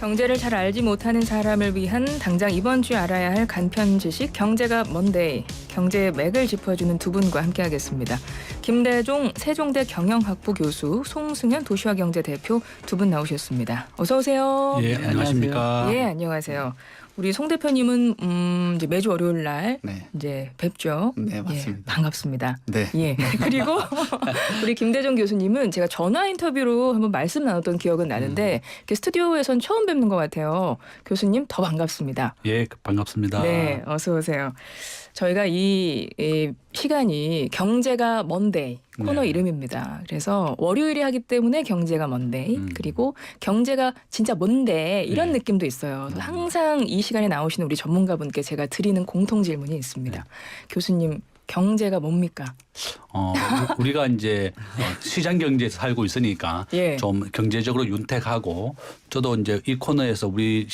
경제를 잘 알지 못하는 사람을 위한 당장 이번 주에 알아야 할 간편 지식 경제가 먼데이. 경제의 맥을 짚어주는 두 분과 함께하겠습니다. 김대종 세종대 경영학부 교수, 송승현 도시화경제 대표 두 분 나오셨습니다. 어서 오세요. 예, 안녕하십니까. 예, 안녕하세요. 우리 송 대표님은 이제 매주 월요일 날 네. 이제 뵙죠. 네, 맞습니다. 예, 반갑습니다. 네. 예. 그리고 우리 김대종 교수님은 제가 전화 인터뷰로 한번 말씀 나눴던 기억은 나는데 스튜디오에선 처음 뵙는 것 같아요. 교수님 더 반갑습니다. 예, 반갑습니다. 네, 어서 오세요. 저희가 이 시간이 경제가 먼데이 코너 네. 이름입니다. 그래서 월요일에 하기 때문에 경제가 먼데이 그리고 경제가 진짜 뭔데 이런 네. 느낌도 있어요. 그래서 항상 이 시간에 나오시는 우리 전문가분께 제가 드리는 공통 질문이 있습니다. 네. 교수님, 경제가 뭡니까? 우리가 이제 시장 경제에서 살고 있으니까 예. 좀 경제적으로 윤택하고 저도 이제 이 코너에서 우리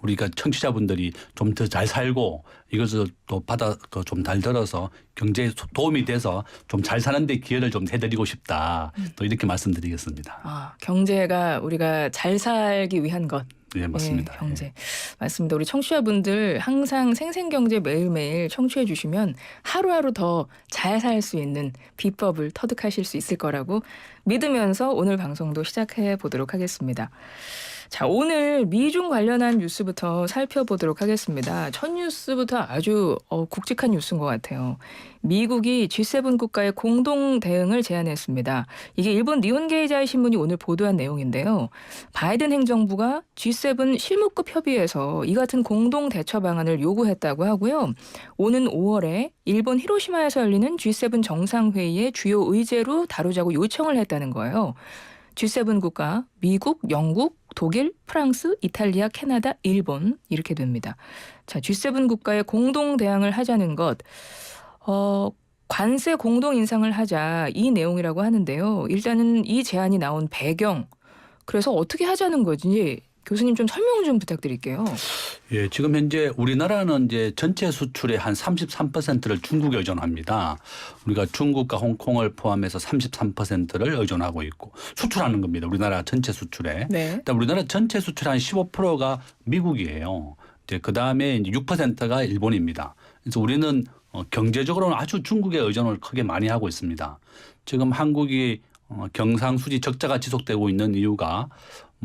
우리가 청취자분들이 좀 더 잘 살고 이것을 또 받아 좀 잘 들어서 경제에 도움이 돼서 좀 잘 사는 데 기여를 좀 해드리고 싶다. 또 이렇게 말씀드리겠습니다. 경제가 우리가 잘 살기 위한 것. 예, 맞습니다. 네, 경제. 맞습니다. 우리 청취자분들 항상 생생경제 매일매일 청취해 주시면 하루하루 더 잘 살 수 있는 비법을 터득하실 수 있을 거라고 믿으면서 오늘 방송도 시작해 보도록 하겠습니다. 자, 오늘 미중 관련한 뉴스부터 살펴보도록 하겠습니다. 첫 뉴스부터 아주 굵직한 뉴스인 것 같아요. 미국이 G7 국가의 공동 대응을 제안했습니다. 이게 일본 니혼게이자이 신문이 오늘 보도한 내용인데요. 바이든 행정부가 G7 실무급 협의에서 이 같은 공동 대처 방안을 요구했다고 하고요. 오는 5월에 일본 히로시마에서 열리는 G7 정상회의의 주요 의제로 다루자고 요청을 했다는 거예요. G7 국가 미국, 영국, 독일, 프랑스, 이탈리아, 캐나다, 일본 이렇게 됩니다. 자, G7 국가의 공동 대항을 하자는 것. 관세 공동 인상을 하자 이 내용이라고 하는데요. 일단은 이 제안이 나온 배경. 그래서 어떻게 하자는 거지? 교수님 좀 설명 좀 부탁드릴게요. 예, 지금 현재 우리나라는 이제 전체 수출의 한 33%를 중국에 의존합니다. 우리가 중국과 홍콩을 포함해서 33%를 의존하고 있고 수출하는 겁니다. 우리나라 전체 수출에. 네. 일단 우리나라 전체 수출의 한 15%가 미국이에요. 이제 그 다음에 이제 6%가 일본입니다. 그래서 우리는 경제적으로는 아주 중국에 의존을 크게 많이 하고 있습니다. 지금 한국이 경상수지 적자가 지속되고 있는 이유가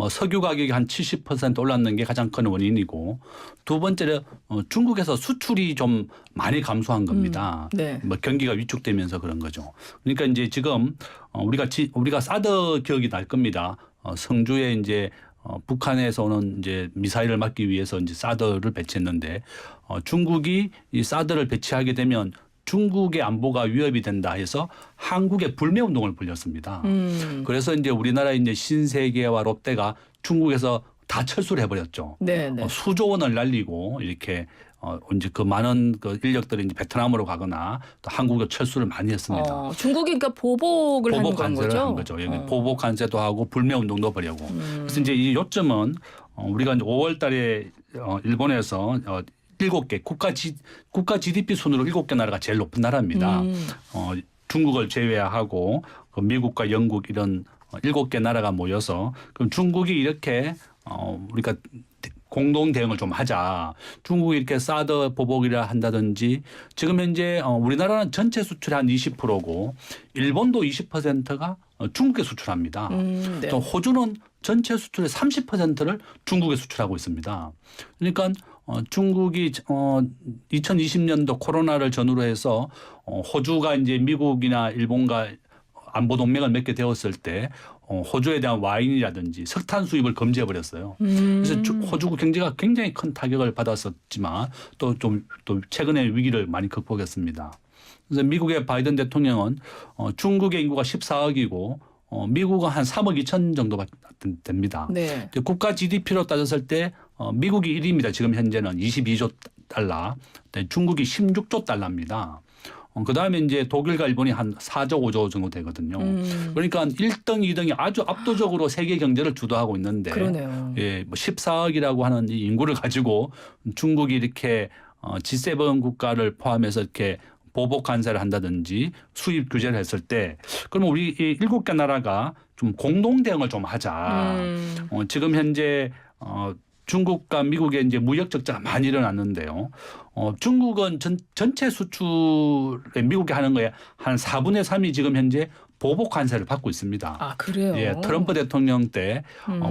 석유 가격이 한 70% 올랐는 게 가장 큰 원인이고 두 번째는 중국에서 수출이 좀 많이 감소한 겁니다. 네. 경기가 위축되면서 그런 거죠. 그러니까 이제 지금 우리가 사드 기억이 날 겁니다. 성주에 이제 북한에서 오는 이제 미사일을 막기 위해서 이제 사드를 배치했는데 중국이 이 사드를 배치하게 되면 중국의 안보가 위협이 된다 해서 한국에 불매 운동을 벌였습니다. 그래서 이제 우리나라 이제 신세계와 롯데가 중국에서 다 철수를 해버렸죠. 네, 네. 수조 원을 날리고 이렇게 이제 그 많은 그 인력들이 이제 베트남으로 가거나 또 한국에 철수를 많이 했습니다. 중국이 그러니까 보복을 하는 건 거죠? 한 거죠. 보복 관세도 하고 불매 운동도 벌이고. 그래서 이제 이 요점은 우리가 이제 5월달에 일본에서 7개 국가 GDP 순으로 7개 나라가 제일 높은 나라입니다. 중국을 제외하고 미국과 영국 이런 7개 나라가 모여서 그럼 중국이 이렇게 우리가 공동 대응을 좀 하자. 중국이 이렇게 사드 보복이라 한다든지 지금 현재 우리나라는 전체 수출의 한 20%고 일본도 20%가 중국에 수출합니다. 네. 또 호주는 전체 수출의 30%를 중국에 수출하고 있습니다. 그러니까 중국이 2020년도 코로나를 전후로 해서 호주가 이제 미국이나 일본과 안보 동맹을 맺게 되었을 때 호주에 대한 와인이라든지 석탄 수입을 금지해 버렸어요. 그래서 호주 경제가 굉장히 큰 타격을 받았었지만 또 최근에 위기를 많이 극복했습니다. 그래서 미국의 바이든 대통령은 중국의 인구가 14억이고 미국은 한 3억 2천 정도밖에 됩니다. 네. 국가 GDP로 따졌을 때 미국이 1위입니다. 지금 현재는 22조 달러, 중국이 16조 달러입니다. 그다음에 이제 독일과 일본이 한 4조 5조 정도 되거든요. 그러니까 1등, 2등이 아주 압도적으로 세계 경제를 주도하고 있는데 그러네요. 예, 14억이라고 하는 이 인구를 가지고 중국이 이렇게 G7 국가를 포함해서 이렇게 보복 관세를 한다든지 수입 규제를 했을 때 그러면 우리 이 7개 나라가 좀 공동 대응을 좀 하자. 지금 현재 중국과 미국의 이제 무역 적자가 많이 일어났는데요. 중국은 전체 수출에 미국이 하는 거에 한 4분의 3이 지금 현재 보복 관세를 받고 있습니다. 아, 그래요? 예, 트럼프 대통령 때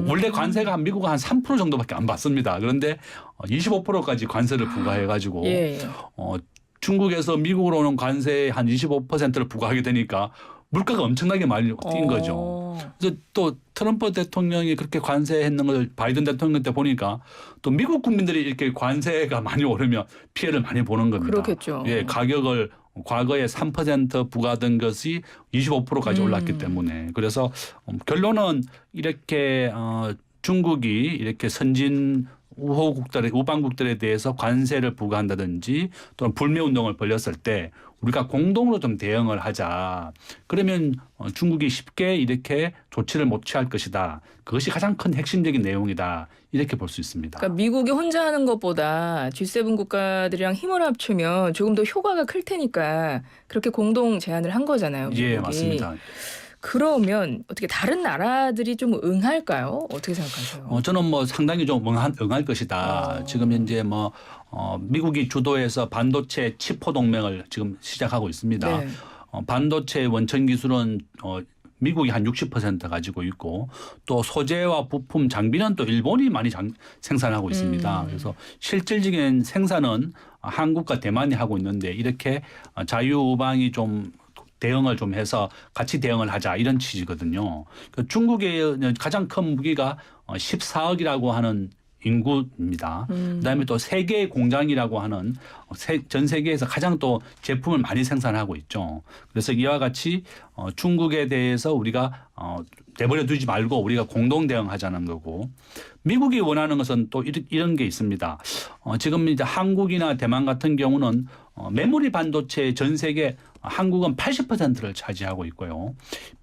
원래 관세가 미국은 한 3% 정도밖에 안 받습니다. 그런데 25%까지 관세를 부과해가지고 예. 중국에서 미국으로 오는 관세의 한 25%를 부과하게 되니까 물가가 엄청나게 많이 뛴 거죠. 그래서 또 트럼프 대통령이 그렇게 관세했는 걸 바이든 대통령 때 보니까 또 미국 국민들이 이렇게 관세가 많이 오르면 피해를 많이 보는 겁니다. 그렇겠죠. 예, 가격을 과거에 3% 부과된 것이 25%까지 올랐기 때문에 그래서 결론은 이렇게 중국이 이렇게 선진 우방국들에 대해서 관세를 부과한다든지 또는 불매 운동을 벌였을 때 우리가 공동으로 좀 대응을 하자. 그러면 중국이 쉽게 이렇게 조치를 못 취할 것이다. 그것이 가장 큰 핵심적인 내용이다. 이렇게 볼 수 있습니다. 그러니까 미국이 혼자 하는 것보다 G7 국가들이랑 힘을 합치면 조금 더 효과가 클 테니까 그렇게 공동 제안을 한 거잖아요. 미국이. 예, 맞습니다. 그러면 어떻게 다른 나라들이 좀 응할까요? 어떻게 생각하세요? 저는 뭐 상당히 좀 응할 것이다. 지금 현재 뭐 미국이 주도해서 반도체 칩포 동맹을 지금 시작하고 있습니다. 네. 반도체 원천 기술은 미국이 한 60% 가지고 있고 또 소재와 부품 장비는 또 일본이 많이 생산하고 있습니다. 그래서 실질적인 생산은 한국과 대만이 하고 있는데 이렇게 자유우방이 좀 대응을 좀 해서 같이 대응을 하자 이런 취지거든요. 중국의 가장 큰 무기가 14억이라고 하는 인구입니다. 그다음에 또 세계 공장이라고 하는 전 세계에서 가장 또 제품을 많이 생산하고 있죠. 그래서 이와 같이 중국에 대해서 우리가 내버려 두지 말고 우리가 공동 대응하자는 거고 미국이 원하는 것은 또 이런 게 있습니다. 지금 이제 한국이나 대만 같은 경우는 메모리 반도체 전 세계 한국은 80%를 차지하고 있고요.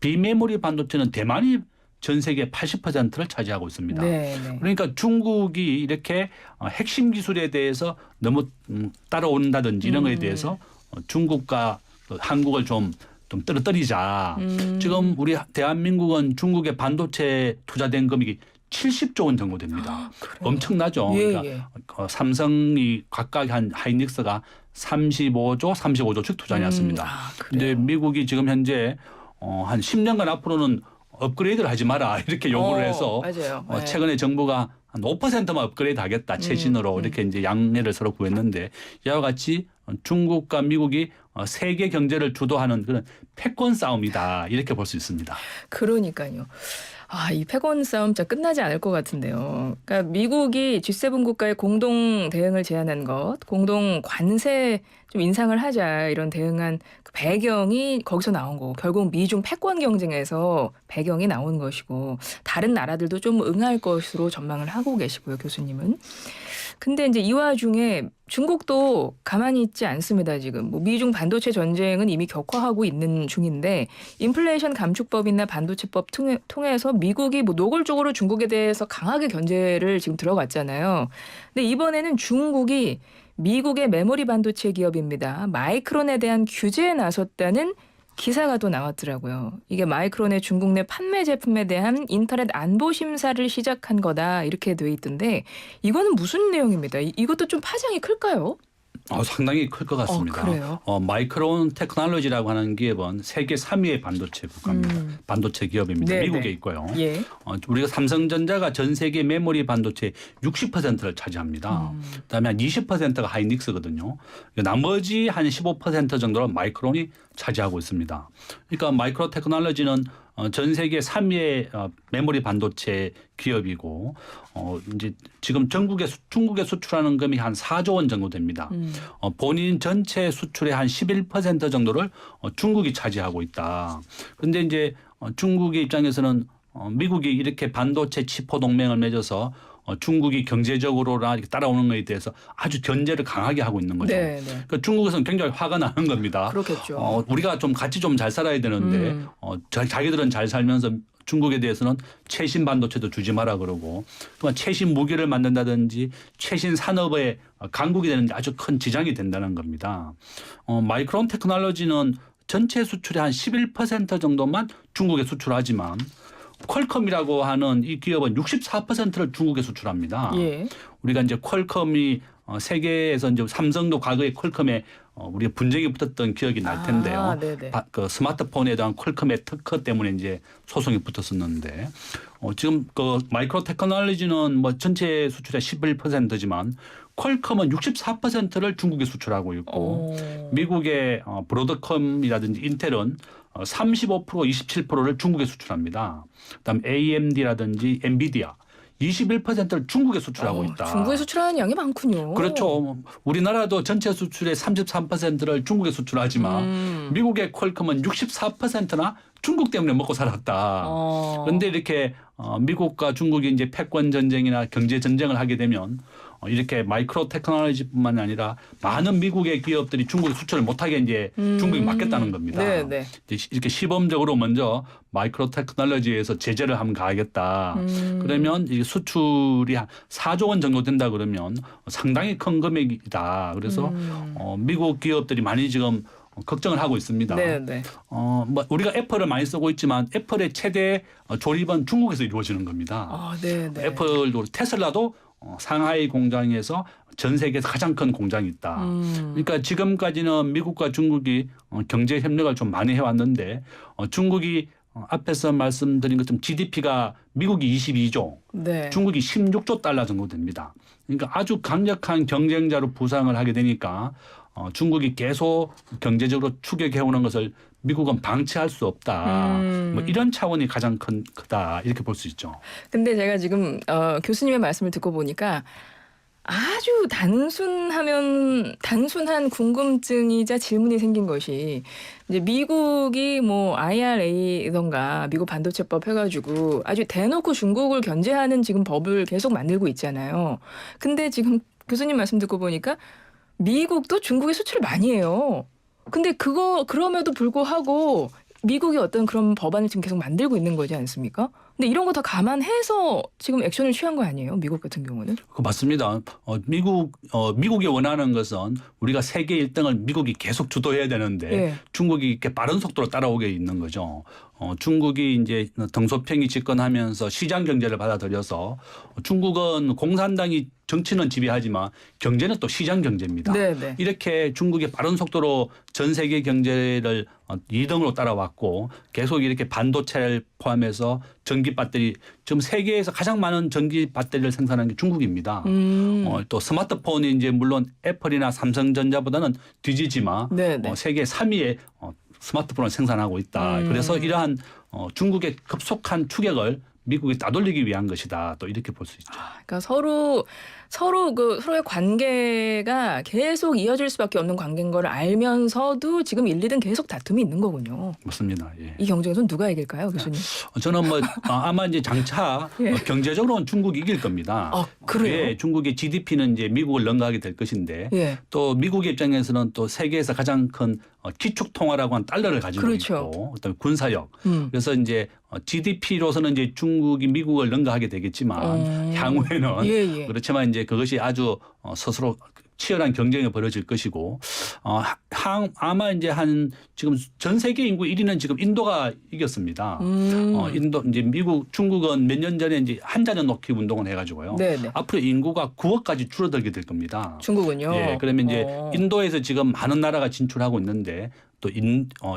비메모리 반도체는 대만이 전 세계 80%를 차지하고 있습니다. 네. 그러니까 중국이 이렇게 핵심 기술에 대해서 너무 따라온다든지 이런 거에 대해서 중국과 한국을 좀 떨어뜨리자. 지금 우리 대한민국은 중국의 반도체 투자된 금액이 70조 원 정도 됩니다. 엄청나죠. 예, 그러니까 삼성이 각각 한 하이닉스가 35조씩 투자해놨습니다. 그런데 미국이 지금 현재 한 10년간 앞으로는 업그레이드를 하지 마라 이렇게 요구를 해서 맞아요. 네. 최근에 정부가 한 5%만 업그레이드 하겠다 최신으로 이렇게 이제 양해를 서로 구했는데 이와 같이 중국과 미국이 세계 경제를 주도하는 그런 패권 싸움이다 이렇게 볼 수 있습니다. 그러니까요. 이 패권 싸움 진짜 끝나지 않을 것 같은데요. 그러니까 미국이 G7 국가의 공동 대응을 제안한 것, 공동 관세 좀 인상을 하자 이런 대응한 그 배경이 거기서 나온 거고 결국 미중 패권 경쟁에서 배경이 나온 것이고 다른 나라들도 좀 응할 것으로 전망을 하고 계시고요, 교수님은. 근데 이제 이 와중에 중국도 가만히 있지 않습니다. 지금 뭐 미중 반도체 전쟁은 이미 격화하고 있는 중인데 인플레이션 감축법이나 반도체법 통해서 미국이 뭐 노골적으로 중국에 대해서 강하게 견제를 지금 들어갔잖아요. 근데 이번에는 중국이 미국의 메모리 반도체 기업입니다. 마이크론에 대한 규제에 나섰다는 기사가 또 나왔더라고요. 이게 마이크론의 중국 내 판매 제품에 대한 인터넷 안보 심사를 시작한 거다 이렇게 돼 있던데 이거는 무슨 내용입니다. 이것도 좀 파장이 클까요? 상당히 클 것 같습니다. 그래요? 마이크론 테크놀로지라고 하는 기업은 세계 3위의 반도체 국가입니다. 반도체 기업입니다. 네네. 미국에 있고요. 예. 우리가 삼성전자가 전 세계 메모리 반도체 60%를 차지합니다. 그다음에 한 20%가 하이닉스거든요. 나머지 한 15% 정도는 마이크론이 차지하고 있습니다. 그러니까 마이크로 테크놀로지는 전 세계 3위의 메모리 반도체 기업이고 이제 지금 중국에 수출하는 금액이 한 4조 원 정도 됩니다. 본인 전체 수출의 한 11% 정도를 중국이 차지하고 있다. 그런데 이제 중국의 입장에서는 미국이 이렇게 반도체 치포 동맹을 맺어서 중국이 경제적으로나 이렇게 따라오는 것에 대해서 아주 견제를 강하게 하고 있는 거죠. 네. 그러니까 중국에서는 굉장히 화가 나는 겁니다. 그렇겠죠. 우리가 좀 같이 좀 잘 살아야 되는데 자기들은 잘 살면서 중국에 대해서는 최신 반도체도 주지 마라 그러고 또한 최신 무기를 만든다든지 최신 산업의 강국이 되는 데 아주 큰 지장이 된다는 겁니다. 마이크론 테크놀로지는 전체 수출의 한 11% 정도만 중국에 수출하지만 퀄컴이라고 하는 이 기업은 64%를 중국에 수출합니다. 예. 우리가 이제 퀄컴이 세계에서 이제 삼성도 과거에 퀄컴에 우리가 분쟁이 붙었던 기억이 날 텐데요. 네네. 그 스마트폰에 대한 퀄컴의 특허 때문에 이제 소송이 붙었었는데 지금 그 마이크로 테크놀로지는 뭐 전체 수출의 11%지만 퀄컴은 64%를 중국에 수출하고 있고 미국의 브로드컴이라든지 인텔은 35% 27%를 중국에 수출합니다. 그다음 AMD라든지 엔비디아 21%를 중국에 수출하고 있다. 중국에 수출하는 양이 많군요. 그렇죠. 우리나라도 전체 수출의 33%를 중국에 수출하지만 미국의 퀄컴은 64%나 중국 때문에 먹고 살았다. 그런데 이렇게 미국과 중국이 이제 패권 전쟁이나 경제 전쟁을 하게 되면 이렇게 마이크로 테크놀로지뿐만 아니라 많은 미국의 기업들이 중국에 수출을 못하게 이제 중국이 막겠다는 겁니다. 네네. 이렇게 시범적으로 먼저 마이크로 테크놀로지에서 제재를 한번 가하겠다. 그러면 이 수출이 4조 원 정도 된다 그러면 상당히 큰 금액이다. 그래서 미국 기업들이 많이 지금 걱정을 하고 있습니다. 네네. 뭐 우리가 애플을 많이 쓰고 있지만 애플의 최대 조립은 중국에서 이루어지는 겁니다. 네네. 애플도 테슬라도 상하이 공장에서 전 세계에서 가장 큰 공장이 있다. 그러니까 지금까지는 미국과 중국이 경제 협력을 좀 많이 해왔는데 중국이 앞에서 말씀드린 것처럼 GDP가 미국이 22조, 네. 중국이 16조 달러 정도 됩니다. 그러니까 아주 강력한 경쟁자로 부상을 하게 되니까 중국이 계속 경제적으로 추격해오는 것을 미국은 방치할 수 없다. 뭐 이런 차원이 가장 크다 이렇게 볼 수 있죠. 근데 제가 지금 교수님의 말씀을 듣고 보니까 아주 단순한 궁금증이자 질문이 생긴 것이 이제 미국이 뭐 IRA던가 미국 반도체법 해가지고 아주 대놓고 중국을 견제하는 지금 법을 계속 만들고 있잖아요. 근데 지금 교수님 말씀 듣고 보니까 미국도 중국에 수출을 많이 해요. 근데 그럼에도 불구하고 미국이 어떤 그런 법안을 지금 계속 만들고 있는 거지 않습니까? 근데 이런 거 다 감안해서 지금 액션을 취한 거 아니에요? 미국 같은 경우는? 그 맞습니다. 미국이 원하는 것은 우리가 세계 1등을 미국이 계속 주도해야 되는데 예. 중국이 이렇게 빠른 속도로 따라오게 있는 거죠. 중국이 이제 덩소평이 집권하면서 시장 경제를 받아들여서 중국은 공산당이 정치는 지배하지만 경제는 또 시장 경제입니다. 네네. 이렇게 중국이 빠른 속도로 전 세계 경제를 2등으로 따라왔고 계속 이렇게 반도체를 포함해서 전기 배터리 지금 세계에서 가장 많은 전기 배터리를 생산하는 게 중국입니다. 또 스마트폰이 이제 물론 애플이나 삼성전자보다는 뒤지지만 세계 3위의 스마트폰을 생산하고 있다. 그래서 이러한 중국의 급속한 추격을 미국이 따돌리기 위한 것이다. 또 이렇게 볼 수 있죠. 그러니까 서로의 관계가 계속 이어질 수밖에 없는 관계인 걸 알면서도 지금 1, 2등 계속 다툼이 있는 거군요. 맞습니다. 예. 이 경쟁에서는 누가 이길까요, 교수님? 저는 뭐 아마 이제 장차 예. 경제적으로는 중국이 이길 겁니다. 그래요? 예, 중국의 GDP는 이제 미국을 능가하게 될 것인데 예. 또 미국의 입장에서는 또 세계에서 가장 큰 기축통화라고 하는 달러를 가지고 그렇죠. 있고 그다음에 군사력. 그래서 이제 GDP로서는 이제 중국이 미국을 능가하게 되겠지만 향후에는 예. 그렇지만 이제 그것이 아주 스스로 치열한 경쟁이 벌어질 것이고 아마 이제 지금 전 세계 인구 1위는 지금 인도가 이겼습니다. 인도 이제 중국은 몇 년 전에 이제 한 자녀 놓기 운동을 해가지고요. 네네. 앞으로 인구가 9억까지 줄어들게 될 겁니다. 중국은요? 예, 그러면 이제 인도에서 지금 많은 나라가 진출하고 있는데 또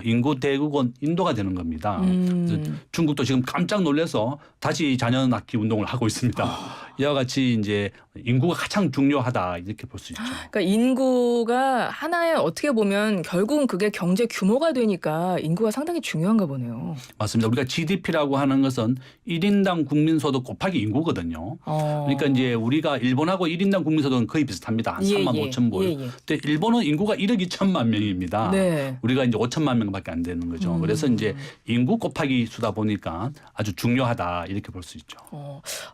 인구 대국은 인도가 되는 겁니다. 그래서 중국도 지금 깜짝 놀라서 다시 자녀 낳기 운동을 하고 있습니다. 이와 같이 이제 인구가 가장 중요하다 이렇게 볼 수 있죠. 그러니까 인구가 하나의 어떻게 보면 결국은 그게 경제 규모가 되니까 인구가 상당히 중요한가 보네요. 맞습니다. 우리가 GDP라고 하는 것은 1인당 국민소득 곱하기 인구거든요. 그러니까 이제 우리가 일본하고 1인당 국민소득은 거의 비슷합니다. 한 3만 5천 불. 근데 일본은 인구가 1억 2천만 명입니다. 네. 우리가 이제 5천만 명밖에 안 되는 거죠. 그래서 이제 인구 곱하기 수다 보니까 아주 중요하다 이렇게 볼 수 있죠.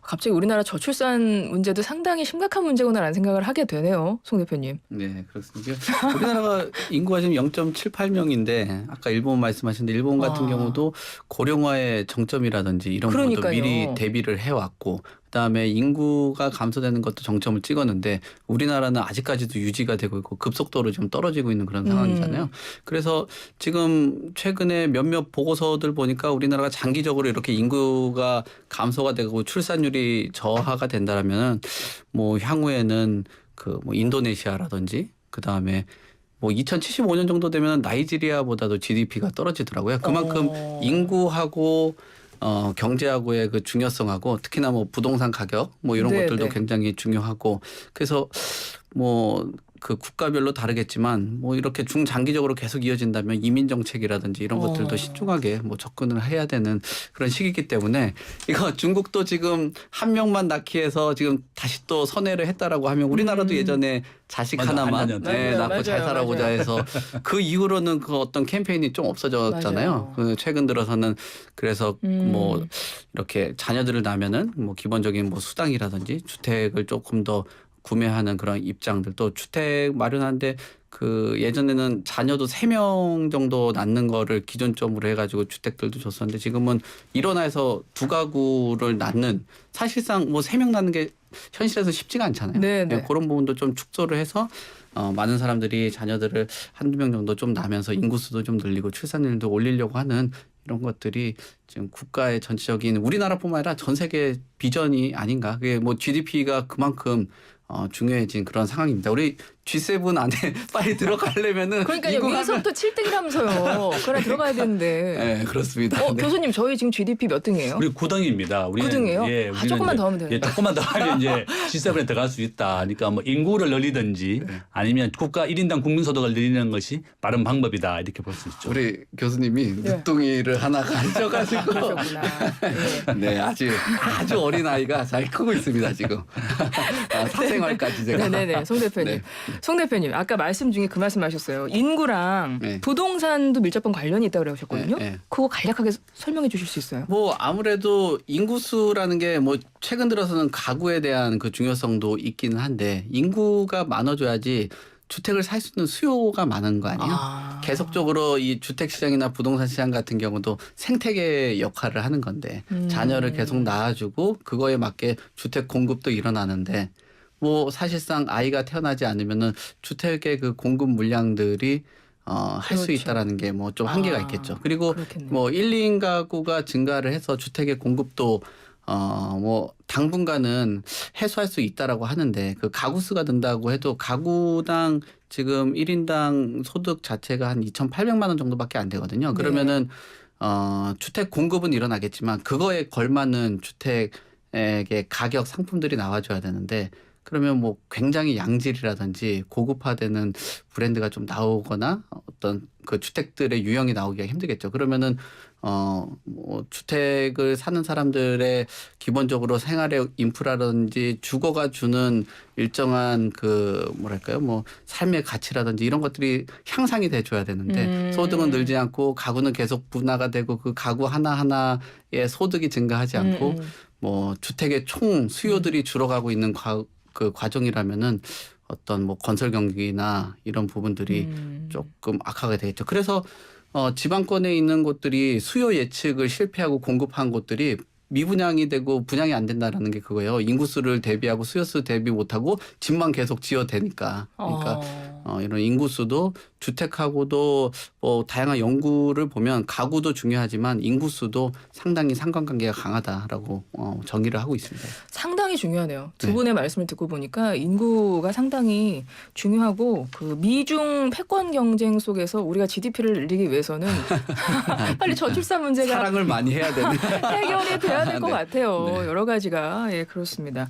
갑자기 우리나라 저출산 문제도 상당히 심각한 문제구나라는 생각을 하게 되네요. 송 대표님. 네, 그렇습니다. 우리나라가 인구가 지금 0.78명인데 아까 일본 말씀하셨는데 일본 같은 경우도 고령화의 정점이라든지 이런 부분도 미리 대비를 해왔고 그다음에 인구가 감소되는 것도 정점을 찍었는데 우리나라는 아직까지도 유지가 되고 있고 급속도로 좀 떨어지고 있는 그런 상황이잖아요. 그래서 지금 최근에 몇몇 보고서들 보니까 우리나라가 장기적으로 이렇게 인구가 감소가 되고 출산율이 저하가 된다라면 뭐 향후에는 그 뭐 인도네시아라든지 그다음에 뭐 2075년 정도 되면 나이지리아보다도 GDP가 떨어지더라고요. 그만큼 인구하고 경제하고의 그 중요성하고 특히나 뭐 부동산 가격 뭐 이런 네, 것들도 네. 굉장히 중요하고 그래서 뭐 그 국가별로 다르겠지만 뭐 이렇게 중장기적으로 계속 이어진다면 이민 정책이라든지 이런 것들도 신중하게 뭐 접근을 해야 되는 그런 시기이기 때문에 이거 중국도 지금 한 명만 낳기 위해서 지금 다시 또 선회를 했다라고 하면 우리나라도 예전에 자식 맞아, 하나만 한년 맞아요, 낳고 잘 맞아요, 살아보자 맞아요. 해서 그 이후로는 그 어떤 캠페인이 좀 없어졌잖아요. 맞아요. 그 최근 들어서는 그래서 뭐 이렇게 자녀들을 낳으면은 뭐 기본적인 뭐 수당이라든지 주택을 조금 더 구매하는 그런 입장들 또 주택 마련하는데 그 예전에는 자녀도 3명 정도 낳는 거를 기준점으로 해가지고 주택들도 줬었는데 지금은 일원화해서 2가구를 낳는 사실상 뭐 3명 낳는 게 현실에서 쉽지가 않잖아요. 네, 네. 그런 부분도 좀 축소를 해서 많은 사람들이 자녀들을 한두 명 정도 좀 낳으면서 인구수도 좀 늘리고 출산율도 올리려고 하는 이런 것들이 지금 국가의 전체적인 우리나라뿐만 아니라 전 세계 비전이 아닌가. 그게 뭐 GDP가 그만큼 중요해진 그런 상황입니다. 우리 G7 안에 빨리 들어가려면은 그러니까요. 위에서부터 7등이라면서요. 그래 들어가야 되는데. 네, 그렇습니다. 네. 교수님 저희 지금 GDP 몇 등이에요? 우리 9등입니다. 9등이에요? 예, 아, 조금만 더 하면 되는데. 예, 조금만 더 하면 이제 G7에 들어갈 수 있다. 그러니까 뭐 인구를 늘리든지 아니면 국가 1인당 국민소득을 늘리는 것이 빠른 방법이다. 이렇게 볼 수 있죠. 우리 교수님이 늦둥이를 하나 가르쳐가지고 그러셨구나. 네, 아주 어린 아이가 잘 크고 있습니다 지금. 사생활까지 제가. 네네네. 송 대표님. 네. 송 대표님 아까 말씀 중에 그 말씀하셨어요. 인구랑 네. 부동산도 밀접한 관련이 있다고 그러셨거든요. 네, 네. 그거 간략하게 설명해 주실 수 있어요? 뭐 아무래도 인구수라는 게 뭐 최근 들어서는 가구에 대한 그 중요성도 있기는 한데 인구가 많아져야지 주택을 살 수 있는 수요가 많은 거 아니에요? 계속적으로 이 주택 시장이나 부동산 시장 같은 경우도 생태계 역할을 하는 건데 자녀를 계속 낳아주고 그거에 맞게 주택 공급도 일어나는데 뭐 사실상 아이가 태어나지 않으면은 주택의 그 공급 물량들이 할 수 그렇죠. 있다라는 게 뭐 좀 한계가 있겠죠. 그리고 그렇겠네요. 뭐 1, 2인 가구가 증가를 해서 주택의 공급도 뭐 당분간은 해소할 수 있다라고 하는데 그 가구 수가 는다고 해도 가구당 지금 1인당 소득 자체가 한 2,800만 원 정도밖에 안 되거든요. 그러면은 주택 공급은 일어나겠지만 그거에 걸맞는 주택의 가격 상품들이 나와줘야 되는데 그러면 뭐 굉장히 양질이라든지 고급화되는 브랜드가 좀 나오거나 어떤 그 주택들의 유형이 나오기가 힘들겠죠. 그러면은 뭐 주택을 사는 사람들의 기본적으로 생활의 인프라라든지 주거가 주는 일정한 그 뭐랄까요 뭐 삶의 가치라든지 이런 것들이 향상이 돼줘야 되는데 소득은 늘지 않고 가구는 계속 분화가 되고 그 가구 하나하나의 소득이 증가하지 않고 뭐 주택의 총 수요들이 줄어가고 있는 그 과정이라면은 어떤 뭐 건설 경기나 이런 부분들이 조금 악화가 되겠죠. 그래서 지방권에 있는 곳들이 수요 예측을 실패하고 공급한 곳들이 미분양이 되고 분양이 안 된다라는 게 그거예요. 인구수를 대비하고 수요수 대비 못하고 집만 계속 지어대니까. 그러니까 이런 인구수도 주택하고도 뭐 다양한 연구를 보면 가구도 중요하지만 인구수도 상당히 상관관계가 강하다라고 정의를 하고 있습니다. 상당히 중요하네요. 두 네. 분의 말씀을 듣고 보니까 인구가 상당히 중요하고 그 미중 패권 경쟁 속에서 우리가 GDP를 늘리기 위해서는 빨리 저출산 문제가 사랑을 많이 해야 되는. 해결이 돼야 될 것 네. 같아요. 네. 여러 가지가. 예, 그렇습니다.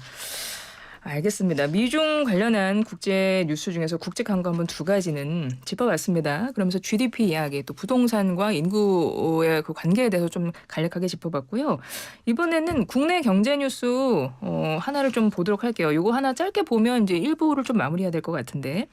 알겠습니다. 미중 관련한 국제 뉴스 중에서 국제 광고 한번 두 가지는 짚어봤습니다. 그러면서 GDP 이야기 또 부동산과 인구의 그 관계에 대해서 좀 간략하게 짚어봤고요. 이번에는 국내 경제 뉴스 하나를 좀 보도록 할게요. 이거 하나 짧게 보면 이제 1부를 좀 마무리해야 될 것 같은데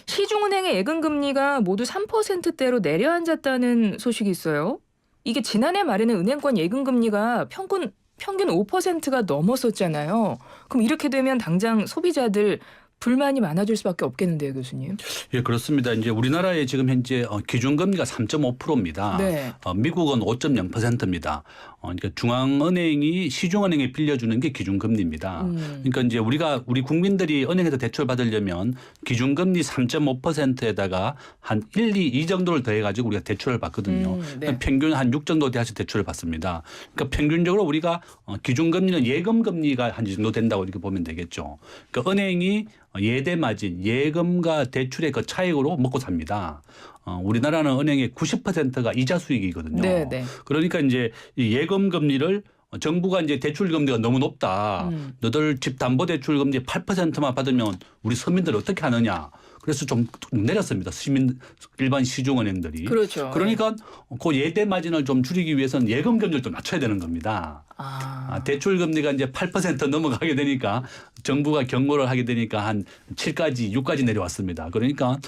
시중은행의 예금금리가 모두 3%대로 내려앉았다는 소식이 있어요. 이게 지난해 말에는 은행권 예금금리가 평균 5%가 넘었었잖아요. 그럼 이렇게 되면 당장 소비자들 불만이 많아질 수밖에 없겠는데요, 교수님. 예, 그렇습니다. 이제 우리나라의 지금 현재 기준금리가 3.5%입니다. 네. 미국은 5.0%입니다. 그러니까 중앙은행이 시중은행에 빌려주는 게 기준금리입니다. 그러니까 이제 우리 국민들이 은행에서 대출 받으려면 기준금리 3.5%에다가 한 1, 2 정도를 더해가지고 우리가 대출을 받거든요. 네. 평균 한 6 정도 돼야지 대출을 받습니다. 그러니까 평균적으로 우리가 기준금리는 예금금리가 한 이 정도 된다고 이렇게 보면 되겠죠. 그러니까 은행이 예대 마진, 예금과 대출의 그 차익으로 먹고 삽니다. 우리나라는 은행의 90%가 이자 수익이거든요. 네, 네. 그러니까 이제 이 예금 금리를 정부가 이제 대출 금리가 너무 높다. 너들 집 담보 대출 금리 8%만 받으면 우리 서민들 어떻게 하느냐. 그래서 좀 내렸습니다. 일반 시중은행들이. 그렇죠. 그러니까 그 예대 마진을 좀 줄이기 위해서는 예금 금리를 좀 낮춰야 되는 겁니다. 대출 금리가 이제 8% 넘어가게 되니까 정부가 경고를 하게 되니까 한 7까지 6까지 내려왔습니다. 그러니까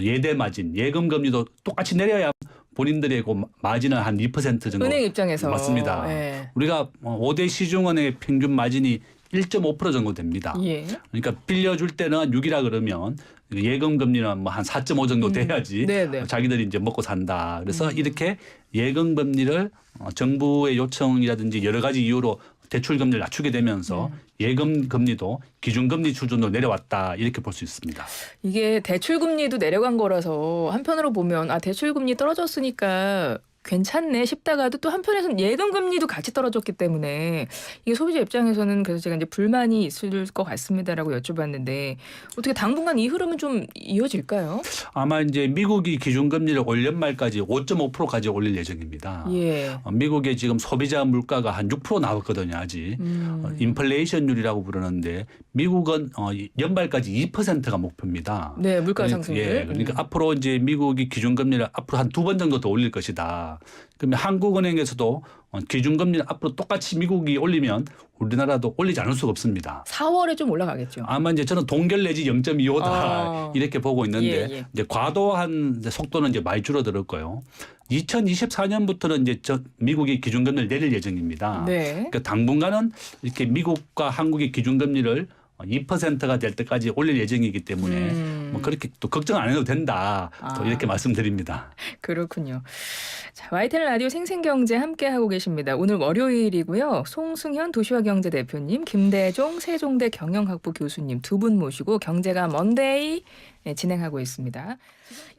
예대 마진, 예금 금리도 똑같이 내려야 본인들의 그 마진을 한 2% 정도. 은행 입장에서. 맞습니다. 네. 우리가 5대 시중은행의 평균 마진이 1.5% 정도 됩니다. 예. 그러니까 빌려줄 때는 6이라 그러면 예금 금리는 뭐 한 4.5 정도 돼야지 네네. 자기들이 이제 먹고 산다. 그래서 이렇게 예금 금리를 정부의 요청이라든지 여러 가지 이유로 대출 금리를 낮추게 되면서 예금 금리도 기준 금리 수준으로 내려왔다. 이렇게 볼 수 있습니다. 이게 대출 금리도 내려간 거라서 한편으로 보면 대출 금리 떨어졌으니까 괜찮네 싶다가도 또 한편에서는 예금 금리도 같이 떨어졌기 때문에 이게 소비자 입장에서는 그래서 제가 이제 불만이 있을 것 같습니다라고 여쭤봤는데 어떻게 당분간 이 흐름은 좀 이어질까요? 아마 이제 미국이 기준금리를 올 연말까지 5.5%까지 올릴 예정입니다. 예. 미국의 지금 소비자 물가가 한 6% 나왔거든요, 아직. 인플레이션율이라고 부르는데 미국은 연말까지 2%가 목표입니다. 네, 물가 상승률. 예, 그러니까 앞으로 이제 미국이 기준금리를 앞으로 한 2번 정도 더 올릴 것이다. 그러면 한국은행에서도 기준금리를 앞으로 똑같이 미국이 올리면 우리나라도 올리지 않을 수가 없습니다. 4월에 좀 올라가겠죠. 아마 이제 저는 동결 내지 0.25다 이렇게 보고 있는데 예. 이제 과도한 속도는 이제 많이 줄어들 거예요. 2024년부터는 이제 미국이 기준금리를 내릴 예정입니다. 네. 그러니까 당분간은 이렇게 미국과 한국의 기준금리를 2%가 될 때까지 올릴 예정이기 때문에 뭐 그렇게 또 걱정 안 해도 된다. 또 이렇게 말씀드립니다. 그렇군요. 자, YTN 라디오 생생경제 함께하고 계십니다. 오늘 월요일이고요. 송승현 도시화경제 대표님, 김대종 세종대 경영학부 교수님 두 분 모시고 경제가 먼데이 진행하고 있습니다.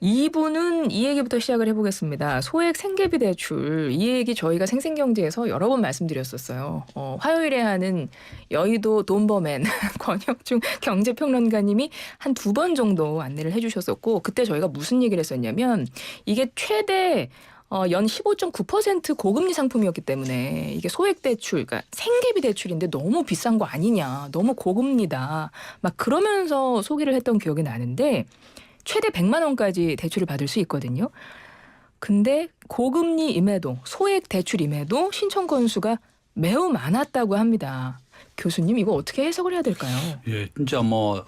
2부는 이 얘기부터 시작을 해보겠습니다. 소액 생계비 대출 이 얘기 저희가 생생경제에서 여러 번 말씀드렸었어요. 화요일에 하는 여의도 돈버맨 권혁중 경제평론가님이 한 2번 정도 안내를 해주셨었고 그때 저희가 무슨 얘기를 했었냐면 이게 최대 연 15.9% 고금리 상품이었기 때문에 이게 소액 대출, 그러니까 생계비 대출인데 너무 비싼 거 아니냐, 너무 고금리다, 막 그러면서 소개를 했던 기억이 나는데 최대 100만 원까지 대출을 받을 수 있거든요. 근데 고금리임에도 소액 대출임에도 신청 건수가 매우 많았다고 합니다. 교수님 이거 어떻게 해석을 해야 될까요? 예, 진짜 뭐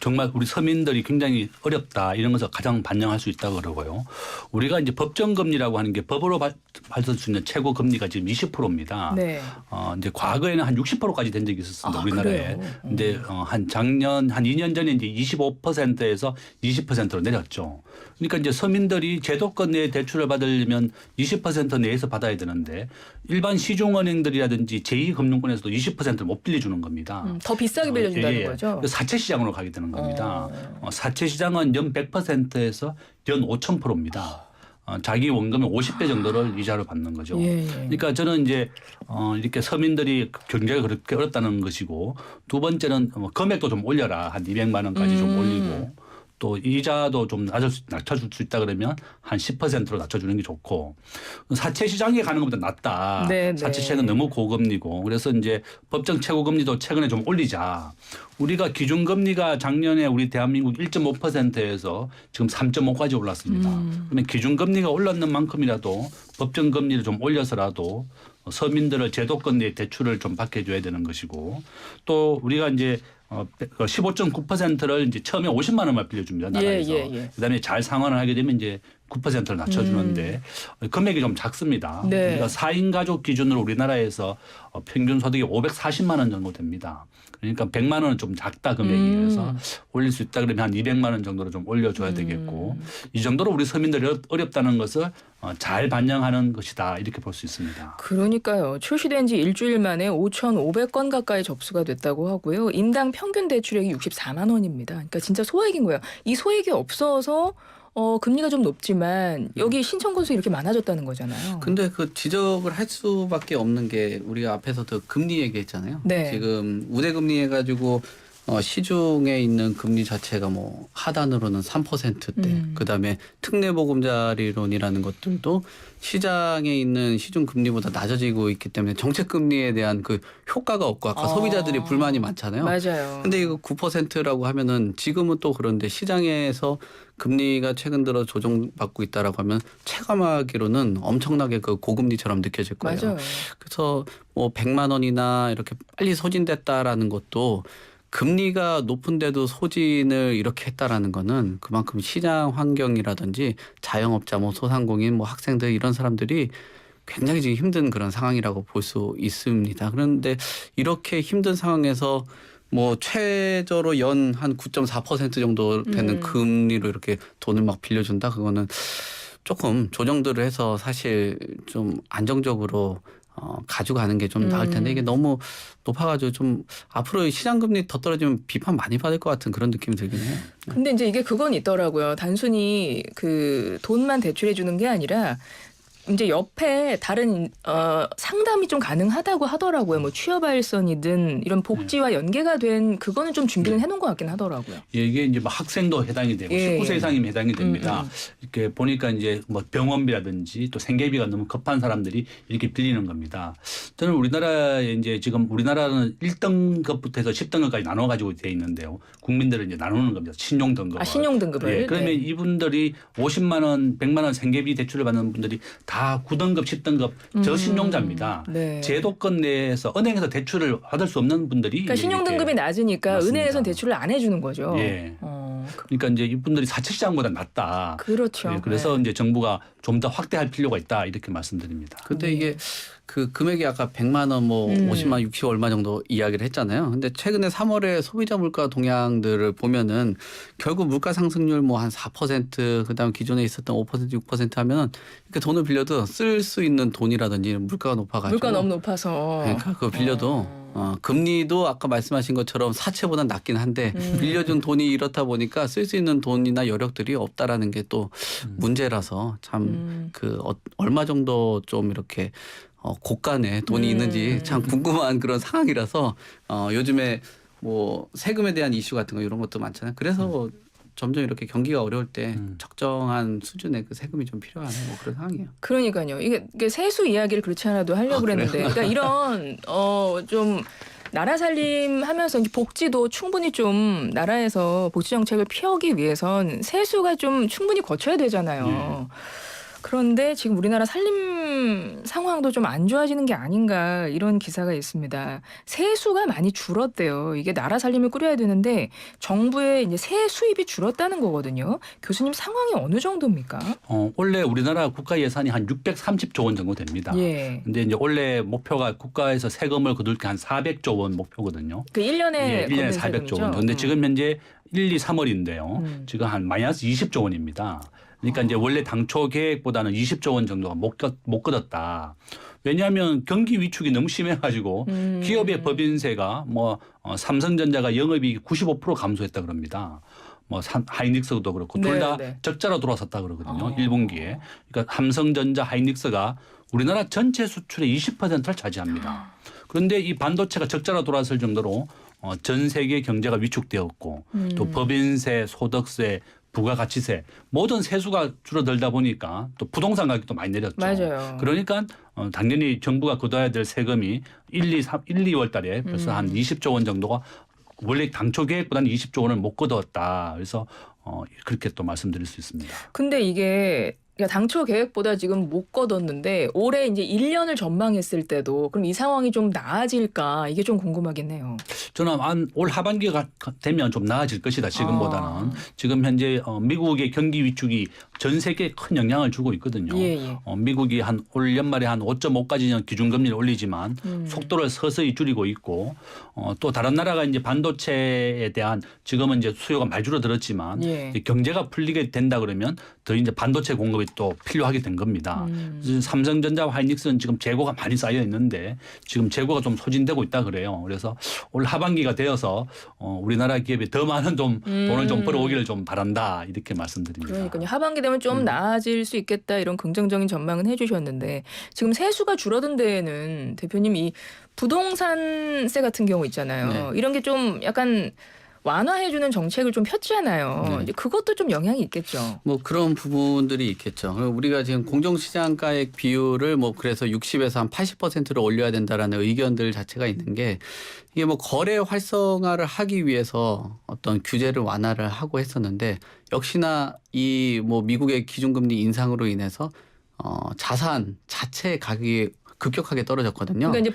정말 우리 서민들이 굉장히 어렵다 이런 것을 가장 반영할 수 있다고 그러고요. 우리가 이제 법정금리라고 하는 게 법으로 받을 수 있는 최고 금리가 지금 20%입니다. 네. 이제 과거에는 한 60%까지 된 적이 있었습니다. 우리나라에. 그래요? 근데 한 작년 한 2년 전에 이제 25%에서 20%로 내렸죠. 그러니까 이제 서민들이 제도권 내에 대출을 받으려면 20% 내에서 받아야 되는데 일반 시중은행들이라든지 제2금융권에서도 20%를 못 빌려주는 겁니다. 더 비싸게 빌려준다는 거죠? 사채 시장으로 가게 되는 겁니다. 사채 시장은 연 100%에서 연 5,000%입니다. 자기 원금의 50배 정도를 이자로 받는 거죠. 예. 그러니까 저는 이제 이렇게 서민들이 경제가 그렇게 어렵다는 것이고 두 번째는 금액도 좀 올려라. 한 200만 원까지 좀 올리고 또 이자도 좀 낮춰줄 수 있다 그러면 한 10%로 낮춰주는 게 좋고 사채 시장에 가는 것보다 낫다. 네, 사채시장은 너무 고금리고 그래서 이제 법정 최고금리도 최근에 좀 올리자. 우리가 기준금리가 작년에 우리 대한민국 1.5%에서 지금 3.5까지 올랐습니다. 그러면 기준금리가 올랐는 만큼이라도 법정금리를 좀 올려서라도 서민들을 제도권 내 대출을 좀 받게 해줘야 되는 것이고 또 우리가 이제 15.9%를 이제 처음에 50만 원만 빌려줍니다. 나라에서. 예. 그다음에 잘 상환을 하게 되면 이제 9%를 낮춰주는데 금액이 좀 작습니다. 네. 그러니까 4인 가족 기준으로 우리나라에서 평균 소득이 540만 원 정도 됩니다. 그러니까 100만 원은 좀 작다 금액이. 그래서 올릴 수 있다 그러면 한 200만 원 정도로 좀 올려줘야 되겠고 이 정도로 우리 서민들이 어렵다는 것을 잘 반영하는 것이다 이렇게 볼 수 있습니다. 그러니까요. 출시된 지 일주일 만에 5,500건 가까이 접수가 됐다고 하고요. 인당 평균 대출액이 64만 원입니다. 그러니까 진짜 소액인 거예요. 이 소액이 없어서 금리가 좀 높지만 여기 신청 건수 이렇게 많아졌다는 거잖아요. 근데 그 지적을 할 수밖에 없는 게 우리가 앞에서도 금리 얘기했잖아요. 네. 지금 우대금리 해가지고 시중에 있는 금리 자체가 뭐 하단으로는 3%대, 그다음에 특례보금자리론이라는 것들도 시장에 있는 시중 금리보다 낮아지고 있기 때문에 정책 금리에 대한 그 효과가 없고 아까 소비자들이 불만이 많잖아요. 맞아요. 근데 이거 9%라고 하면은 지금은 또 그런데 시장에서 금리가 최근 들어 조정받고 있다라고 하면 체감하기로는 엄청나게 그 고금리처럼 느껴질 거예요. 맞아요. 그래서 뭐 100만 원이나 이렇게 빨리 소진됐다라는 것도 금리가 높은데도 소진을 이렇게 했다라는 거는 그만큼 시장 환경이라든지 자영업자, 뭐 소상공인, 뭐 학생들 이런 사람들이 굉장히 지금 힘든 그런 상황이라고 볼 수 있습니다. 그런데 이렇게 힘든 상황에서 뭐 최저로 연 한 9.4% 정도 되는 금리로 이렇게 돈을 막 빌려준다. 그거는 조금 조정들을 해서 사실 좀 안정적으로 가져가는 게 좀 나을 텐데 이게 너무 높아가지고 좀 앞으로 시장 금리 더 떨어지면 비판 많이 받을 것 같은 그런 느낌이 들긴 해요. 근데 이제 이게 그건 있더라고요. 단순히 그 돈만 대출해 주는 게 아니라 이제 옆에 다른 상담이 좀 가능하다고 하더라고요. 뭐 취업 알선이든 이런 복지와 연계가 된 그거는 좀 준비는 해놓은 것 같긴 하더라고요. 예, 이게 이제 뭐 학생도 해당이 되고 예, 19세 예. 이상이면 해당이 됩니다. 이렇게 보니까 이제 뭐 병원비라든지 또 생계비가 너무 급한 사람들이 이렇게 빌리는 겁니다. 저는 우리나라에 이제 지금 우리나라는 1등급부터 해서 10등급까지 나눠 가지고 돼 있는데요. 국민들을 이제 나누는 겁니다. 신용 등급. 아, 신용 등급을. 예, 그러면 네. 이분들이 50만 원, 100만 원 생계비 대출을 받는 분들이 다 9등급, 10등급 저신용자입니다. 네. 제도권 내에서 은행에서 대출을 받을 수 없는 분들이 그러니까 신용 이렇게 등급이 낮으니까 맞습니다. 은행에서는 대출을 안 해주는 거죠. 예. 그러니까 이제 이분들이 사채 시장보다 낫다. 그렇죠. 예, 그래서 네. 이제 정부가 좀 더 확대할 필요가 있다 이렇게 말씀드립니다. 근데 이게 그 금액이 아까 100만 원, 뭐 50만, 60 얼마 정도 이야기를 했잖아요. 근데 최근에 3월에 소비자 물가 동향들을 보면은 결국 물가 상승률 뭐 한 4%, 그다음에 기존에 있었던 5%, 6% 하면은 이렇게 돈을 빌려도 쓸 수 있는 돈이라든지 물가가 높아가지고 물가 너무 높아서. 그러니까 그거 빌려도 금리도 아까 말씀하신 것처럼 사채보다 낮긴 한데 빌려준 돈이 이렇다 보니까 쓸 수 있는 돈이나 여력들이 없다라는 게 또 문제라서 참 그 얼마 정도 좀 이렇게 고간에 돈이 있는지 참 궁금한 그런 상황이라서 요즘에 뭐 세금에 대한 이슈 같은 거 이런 것도 많잖아요. 그래서 점점 이렇게 경기가 어려울 때 적정한 수준의 그 세금이 좀 필요한 뭐 그런 상황이에요. 그러니까요. 이게 세수 이야기를 그렇지 않아도 하려고 그랬는데, 그러니까 이런 좀 나라 살림하면서 이제 복지도 충분히 좀 나라에서 복지 정책을 피하기 위해선 세수가 좀 충분히 거쳐야 되잖아요. 그런데 지금 우리나라 살림 상황도 좀 안 좋아지는 게 아닌가 이런 기사가 있습니다. 세수가 많이 줄었대요. 이게 나라 살림을 꾸려야 되는데 정부의 이제 세 수입이 줄었다는 거거든요. 교수님 상황이 어느 정도입니까? 원래 우리나라 국가 예산이 한 630조 원 정도 됩니다. 예. 근데 이제 원래 목표가 국가에서 세금을 거둘 게 한 400조 원 목표거든요. 그 1년에 예, 1년에 400조 원. 그런데 지금 현재 1, 2, 3월인데요. 지금 한 마이너스 20조 원입니다. 그러니까 이제 원래 당초 계획보다는 20조 원 정도가 못 거뒀다. 왜냐하면 경기 위축이 너무 심해가지고 기업의 법인세가 뭐 삼성전자가 영업이익이 95% 감소했다 그럽니다. 뭐 하이닉스도 그렇고 둘 다 네. 적자로 돌아섰다 그러거든요. 1분기에. 그러니까 삼성전자, 하이닉스가 우리나라 전체 수출의 20%를 차지합니다. 그런데 이 반도체가 적자로 돌아설 정도로 전 세계 경제가 위축되었고 또 법인세, 소득세, 부가가치세 모든 세수가 줄어들다 보니까 또 부동산 가격도 많이 내렸죠. 맞아요. 그러니까 당연히 정부가 거둬야 될 세금이 1, 2월 달에 벌써 한 20조 원 정도가 원래 당초 계획보다는 20조 원을 못 거뒀다. 그래서 그렇게 또 말씀드릴 수 있습니다. 근데 이게 그러니까 당초 계획보다 지금 못 걷었는데 올해 이제 1년을 전망했을 때도 그럼 이 상황이 좀 나아질까 이게 좀 궁금하긴 해요. 저는 올 하반기가 되면 좀 나아질 것이다. 지금보다는. 지금 현재 미국의 경기 위축이 전 세계에 큰 영향을 주고 있거든요. 예. 미국이 올 연말에 한 5.5까지는 기준금리를 올리지만 속도를 서서히 줄이고 있고 또 다른 나라가 이제 반도체에 대한 지금은 이제 수요가 많이 줄어들었지만 예. 경제가 풀리게 된다 그러면 더 이제 반도체 공급이 또 필요하게 된 겁니다. 삼성전자와 하이닉스는 지금 재고가 많이 쌓여 있는데 지금 재고가 좀 소진되고 있다 그래요. 그래서 올 하반기가 되어서 우리나라 기업이 더 많은 좀 돈을 좀 벌어오기를 좀 바란다 이렇게 말씀드립니다. 그러니까요. 하반기 되면 좀 나아질 수 있겠다 이런 긍정적인 전망은 해주셨는데 지금 세수가 줄어든 데에는 대표님 이 부동산세 같은 경우 있잖아요. 네. 이런 게 좀 약간 완화해주는 정책을 좀 폈잖아요. 네. 이제 그것도 좀 영향이 있겠죠. 뭐 그런 부분들이 있겠죠. 우리가 지금 공정시장가액 비율을 뭐 그래서 60에서 한 80%로 올려야 된다라는 의견들 자체가 있는 게 이게 뭐 거래 활성화를 하기 위해서 어떤 규제를 완화를 하고 했었는데 역시나 이 뭐 미국의 기준금리 인상으로 인해서 자산 자체의 가격이 급격하게 떨어졌거든요. 그러니까 이제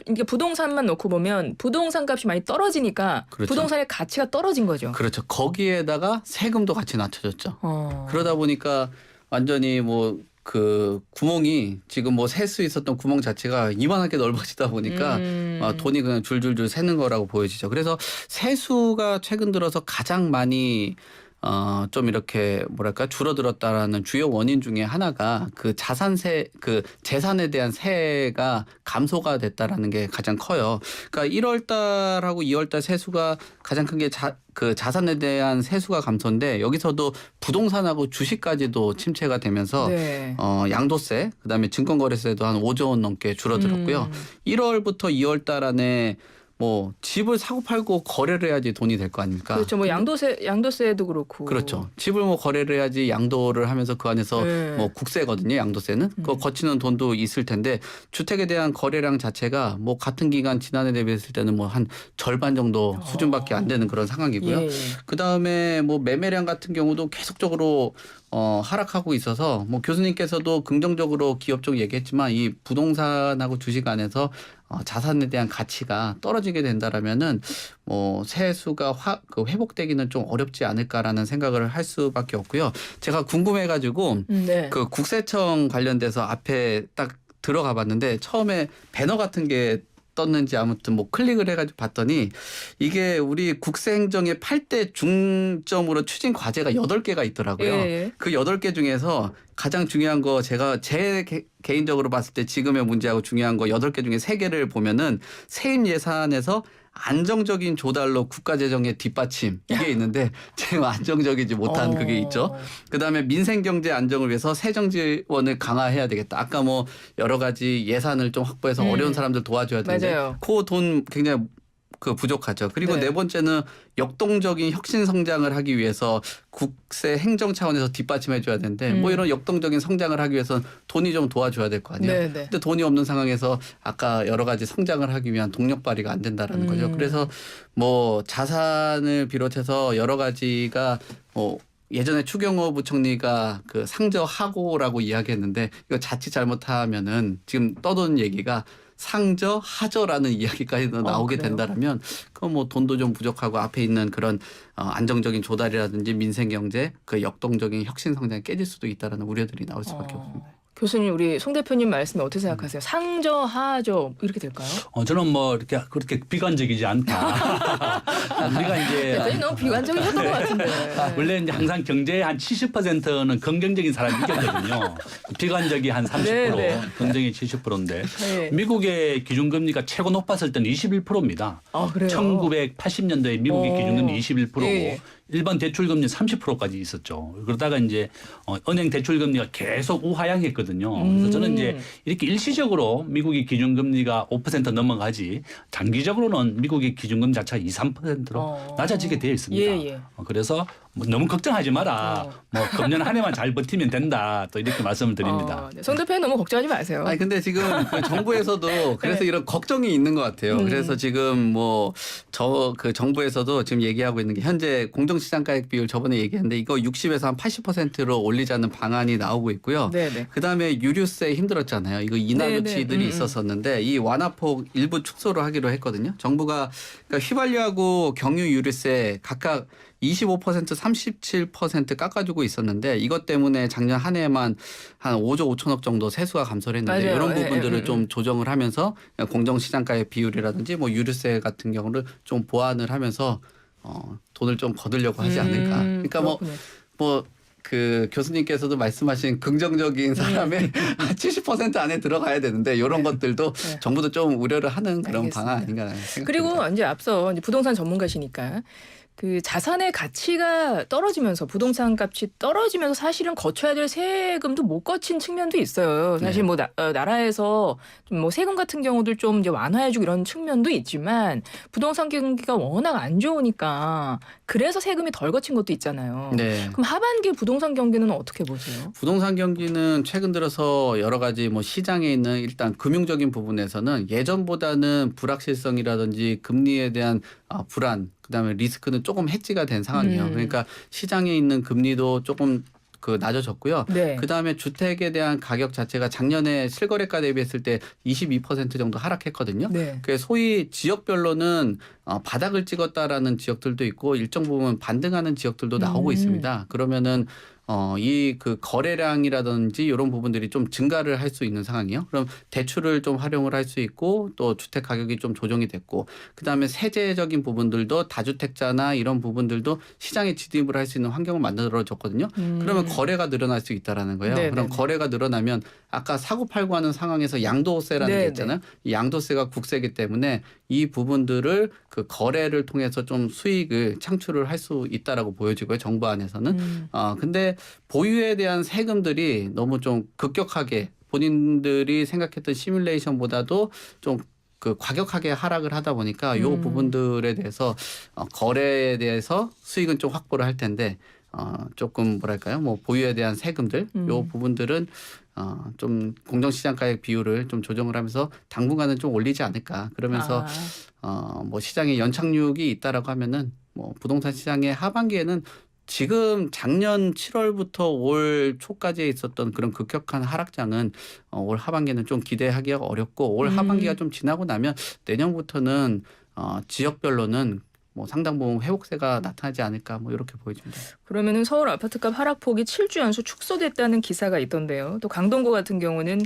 이게 부동산만 놓고 보면 부동산 값이 많이 떨어지니까 그렇죠. 부동산의 가치가 떨어진 거죠. 그렇죠. 거기에다가 세금도 같이 낮춰졌죠. 어. 그러다 보니까 완전히 뭐 그 구멍이 지금 뭐 셀 수 있었던 구멍 자체가 이만하게 넓어지다 보니까 돈이 그냥 줄줄줄 새는 거라고 보여지죠. 그래서 세수가 최근 들어서 가장 많이 좀 이렇게 뭐랄까 줄어들었다라는 주요 원인 중에 하나가 그 자산세, 그 재산에 대한 세가 감소가 됐다라는 게 가장 커요. 그러니까 1월 달하고 2월 달 세수가 가장 큰 게 그 자산에 대한 세수가 감소인데 여기서도 부동산하고 주식까지도 침체가 되면서 네. 양도세, 그다음에 증권거래세도 한 5조 원 넘게 줄어들었고요. 1월부터 2월 달 안에 뭐 집을 사고 팔고 거래를 해야지 돈이 될 거 아닙니까? 그렇죠. 뭐 양도세도 그렇고. 그렇죠. 집을 뭐 거래를 해야지 양도를 하면서 그 안에서 네. 뭐 국세거든요. 양도세는. 그거 거치는 돈도 있을 텐데 주택에 대한 거래량 자체가 뭐 같은 기간 지난해 대비했을 때는 뭐 한 절반 정도 수준밖에 안 되는 그런 상황이고요. 예. 그다음에 뭐 매매량 같은 경우도 계속적으로 하락하고 있어서 뭐 교수님께서도 긍정적으로 기업 쪽 얘기했지만 이 부동산하고 주식 안에서 자산에 대한 가치가 떨어지게 된다라면은 뭐 세수가 회복되기는 좀 어렵지 않을까라는 생각을 할 수밖에 없고요. 제가 궁금해가지고 네. 그 국세청 관련돼서 앞에 딱 들어가 봤는데 처음에 배너 같은 게 떴는지 아무튼 뭐 클릭을 해가지고 봤더니 이게 우리 국세행정의 8대 중점으로 추진 과제가 8개가 있더라고요. 예. 그 8개 중에서 가장 중요한 거 제가 개인적으로 봤을 때 지금의 문제하고 중요한 거 8개 중에 3개를 보면은 세임 예산에서 안정적인 조달로 국가재정의 뒷받침 이게 있는데 지금 안정적이지 못한 그게 있죠. 그다음에 민생경제 안정을 위해서 세정 지원을 강화해야 되겠다. 아까 뭐 여러 가지 예산을 좀 확보해서 어려운 사람들 도와줘야 되는데 맞아요. 그 돈 굉장히 부족하죠. 그리고 네. 네 번째는 역동적인 혁신 성장을 하기 위해서 국세 행정 차원에서 뒷받침해 줘야 되는데 뭐 이런 역동적인 성장을 하기 위해서는 돈이 좀 도와줘야 될 거 아니에요. 네. 근데 돈이 없는 상황에서 아까 여러 가지 성장을 하기 위한 동력 발휘가 안 된다라는 거죠. 그래서 뭐 자산을 비롯해서 여러 가지가 뭐 예전에 추경호 부총리가 그 상저하고라고 이야기했는데 이거 자칫 잘못하면은 지금 떠도는 얘기가 상저하저라는 이야기까지도 나오게 그래요? 된다라면 그건 뭐 돈도 좀 부족하고 앞에 있는 그런 안정적인 조달이라든지 민생경제 그 역동적인 혁신 성장이 깨질 수도 있다라는 우려들이 나올 수밖에 없습니다. 교수님 우리 송 대표님 말씀에 어떻게 생각하세요? 상저 하저 이렇게 될까요? 저는 뭐 이렇게 그렇게 비관적이지 않다. 우리가 이제 대표님 너무 비관적이셨던 것 같은데. 원래 이제 항상 경제의 한 70%는 긍정적인 사람이 이겼거든요. 비관적이 한 30%, 네. 긍정이 70%인데 네. 미국의 기준금리가 최고 높았을 때는 21%입니다. 그래요? 1980년도에 미국의 기준금리 21%고 예. 일반 대출금리 30%까지 있었죠. 그러다가 이제 은행 대출금리가 계속 우하향했거든요. 그래서 저는 이제 이렇게 일시적으로 미국의 기준금리가 5% 넘어가지 장기적으로는 미국의 기준금리 자체가 2, 3%로 낮아지게 되어 있습니다. 예. 그래서 뭐 너무 걱정하지 마라. 뭐 금년 한 해만 잘 버티면 된다. 또 이렇게 말씀을 드립니다. 네. 송 대표님 너무 걱정하지 마세요. 아니 근데 지금 그 정부에서도 그래서 네. 이런 걱정이 있는 것 같아요. 그래서 지금 뭐 저 그 정부에서도 지금 얘기하고 있는 게 현재 공정시장가액 비율 저번에 얘기했는데 이거 60에서 한 80%로 올리자는 방안이 나오고 있고요. 네네. 그다음에 유류세 힘들었잖아요. 이거 인하 네네. 조치들이 있었었는데 이 완화폭 일부 축소를 하기로 했거든요. 정부가 그러니까 휘발유하고 경유 유류세 각각 25% 37% 깎아주고 있었는데 이것 때문에 작년 한 해에만 한 5조 5천억 정도 세수가 감소를 했는데 맞아요. 이런 예, 부분들을 좀 조정을 하면서 공정시장가의 비율이라든지 뭐 유류세 같은 경우를 좀 보완을 하면서 돈을 좀 거두려고 하지 않을까. 그러니까 뭐 그 교수님께서도 말씀하신 긍정적인 사람의 70% 안에 들어가야 되는데 이런 것들도 네. 정부도 좀 우려를 하는 그런 알겠습니다. 방안 아닌가 생각합니다. 그리고 이제 앞서 이제 부동산 전문가시니까 그 자산의 가치가 떨어지면서 부동산 값이 떨어지면서 사실은 거쳐야 될 세금도 못 거친 측면도 있어요. 사실 네. 뭐 나라에서 좀 뭐 세금 같은 경우들 좀 이제 완화해주고 이런 측면도 있지만 부동산 경기가 워낙 안 좋으니까 그래서 세금이 덜 거친 것도 있잖아요. 네. 그럼 하반기 부동산 경기는 어떻게 보세요? 부동산 경기는 최근 들어서 여러 가지 뭐 시장에 있는 일단 금융적인 부분에서는 예전보다는 불확실성이라든지 금리에 대한 불안, 그다음에 리스크는 조금 해지가 된 상황이에요. 그러니까 시장에 있는 금리도 조금 그 낮아졌고요. 네. 그다음에 주택에 대한 가격 자체가 작년에 실거래가 대비했을 때 22% 정도 하락했거든요. 네. 그 소위 지역별로는 바닥을 찍었다라는 지역들도 있고 일정 부분 반등하는 지역들도 나오고 있습니다. 그러면은 이 그 거래량이라든지 이런 부분들이 좀 증가를 할 수 있는 상황이에요. 그럼 대출을 좀 활용을 할 수 있고 또 주택 가격이 좀 조정이 됐고 그다음에 세제적인 부분들도 다주택자나 이런 부분들도 시장에 진입을 할 수 있는 환경을 만들어줬거든요. 그러면 거래가 늘어날 수 있다라는 거예요. 네네네. 그럼 거래가 늘어나면 아까 사고 팔고 하는 상황에서 양도세라는 게 네네. 있잖아요. 이 양도세가 국세이기 때문에 이 부분들을 그 거래를 통해서 좀 수익을 창출을 할 수 있다라고 보여지고요. 정부 안에서는. 근데 보유에 대한 세금들이 너무 좀 급격하게 본인들이 생각했던 시뮬레이션보다도 좀 그 과격하게 하락을 하다 보니까 요 부분들에 대해서 거래에 대해서 수익은 좀 확보를 할 텐데 조금 뭐랄까요? 뭐 보유에 대한 세금들 요 부분들은 좀 공정시장가액 비율을 좀 조정을 하면서 당분간은 좀 올리지 않을까. 그러면서 뭐 시장에 연착륙이 있다라고 하면은 뭐 부동산 시장의 하반기에는 지금 작년 7월부터 올 초까지 있었던 그런 급격한 하락장은 올 하반기에는 좀 기대하기가 어렵고 올 하반기가 좀 지나고 나면 내년부터는 지역별로는 뭐 상당 부분 회복세가 나타나지 않을까 뭐 이렇게 보여집니다. 그러면은 서울 아파트값 하락폭이 7주 연속 축소됐다는 기사가 있던데요. 또 강동구 같은 경우는